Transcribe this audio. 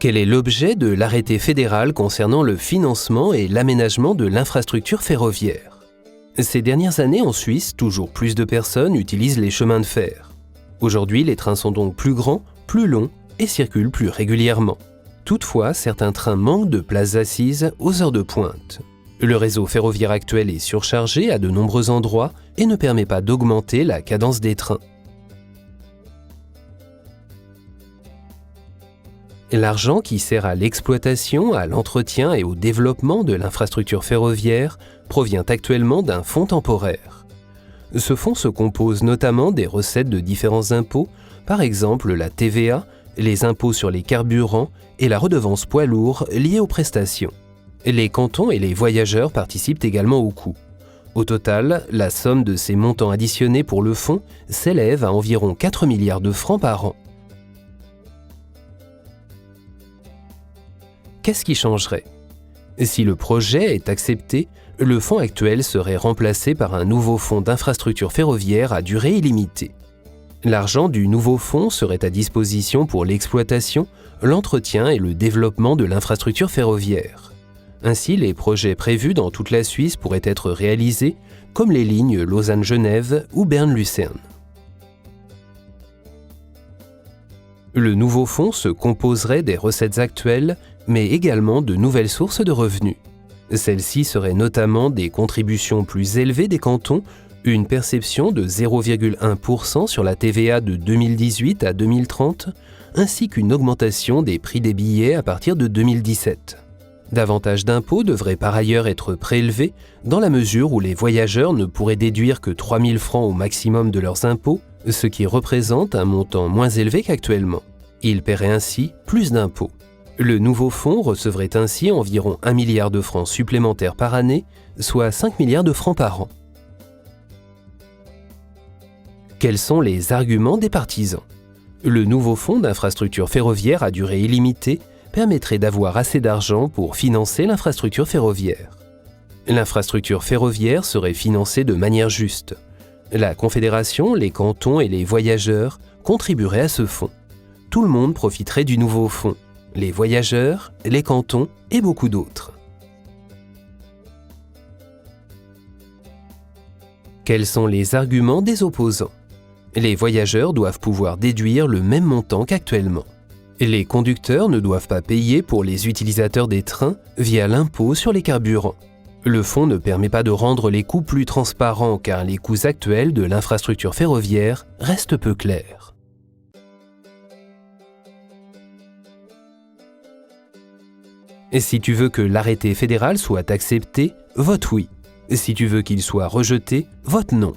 Quel est l'objet de l'arrêté fédéral concernant le financement et l'aménagement de l'infrastructure ferroviaire? Ces dernières années, en Suisse, toujours plus de personnes utilisent les chemins de fer. Aujourd'hui, les trains sont donc plus grands, plus longs et circulent plus régulièrement. Toutefois, certains trains manquent de places assises aux heures de pointe. Le réseau ferroviaire actuel est surchargé à de nombreux endroits et ne permet pas d'augmenter la cadence des trains. L'argent qui sert à l'exploitation, à l'entretien et au développement de l'infrastructure ferroviaire provient actuellement d'un fonds temporaire. Ce fonds se compose notamment des recettes de différents impôts, par exemple la TVA, les impôts sur les carburants et la redevance poids lourd liée aux prestations. Les cantons et les voyageurs participent également au coût. Au total, la somme de ces montants additionnés pour le fonds s'élève à environ 4 milliards de francs par an. Qu'est-ce qui changerait? Si le projet est accepté, le fonds actuel serait remplacé par un nouveau fonds d'infrastructure ferroviaire à durée illimitée. L'argent du nouveau fonds serait à disposition pour l'exploitation, l'entretien et le développement de l'infrastructure ferroviaire. Ainsi, les projets prévus dans toute la Suisse pourraient être réalisés, comme les lignes Lausanne-Genève ou Berne-Lucerne. Le nouveau fonds se composerait des recettes actuelles, mais également de nouvelles sources de revenus. Celles-ci seraient notamment des contributions plus élevées des cantons, une perception de 0,1% sur la TVA de 2018 à 2030, ainsi qu'une augmentation des prix des billets à partir de 2017. Davantage d'impôts devraient par ailleurs être prélevés dans la mesure où les voyageurs ne pourraient déduire que 3 000 francs au maximum de leurs impôts, ce qui représente un montant moins élevé qu'actuellement. Ils paieraient ainsi plus d'impôts. Le nouveau fonds recevrait ainsi environ 1 milliard de francs supplémentaires par année, soit 5 milliards de francs par an. Quels sont les arguments des partisans? Le nouveau fonds d'infrastructure ferroviaire à durée illimitée permettrait d'avoir assez d'argent pour financer l'infrastructure ferroviaire. L'infrastructure ferroviaire serait financée de manière juste. La Confédération, les cantons et les voyageurs contribueraient à ce fonds. Tout le monde profiterait du nouveau fonds. Les voyageurs, les cantons et beaucoup d'autres. Quels sont les arguments des opposants? Les voyageurs doivent pouvoir déduire le même montant qu'actuellement. Les conducteurs ne doivent pas payer pour les utilisateurs des trains via l'impôt sur les carburants. Le fonds ne permet pas de rendre les coûts plus transparents car les coûts actuels de l'infrastructure ferroviaire restent peu clairs. Et si tu veux que l'arrêté fédéral soit accepté, vote oui. Si tu veux qu'il soit rejeté, vote non.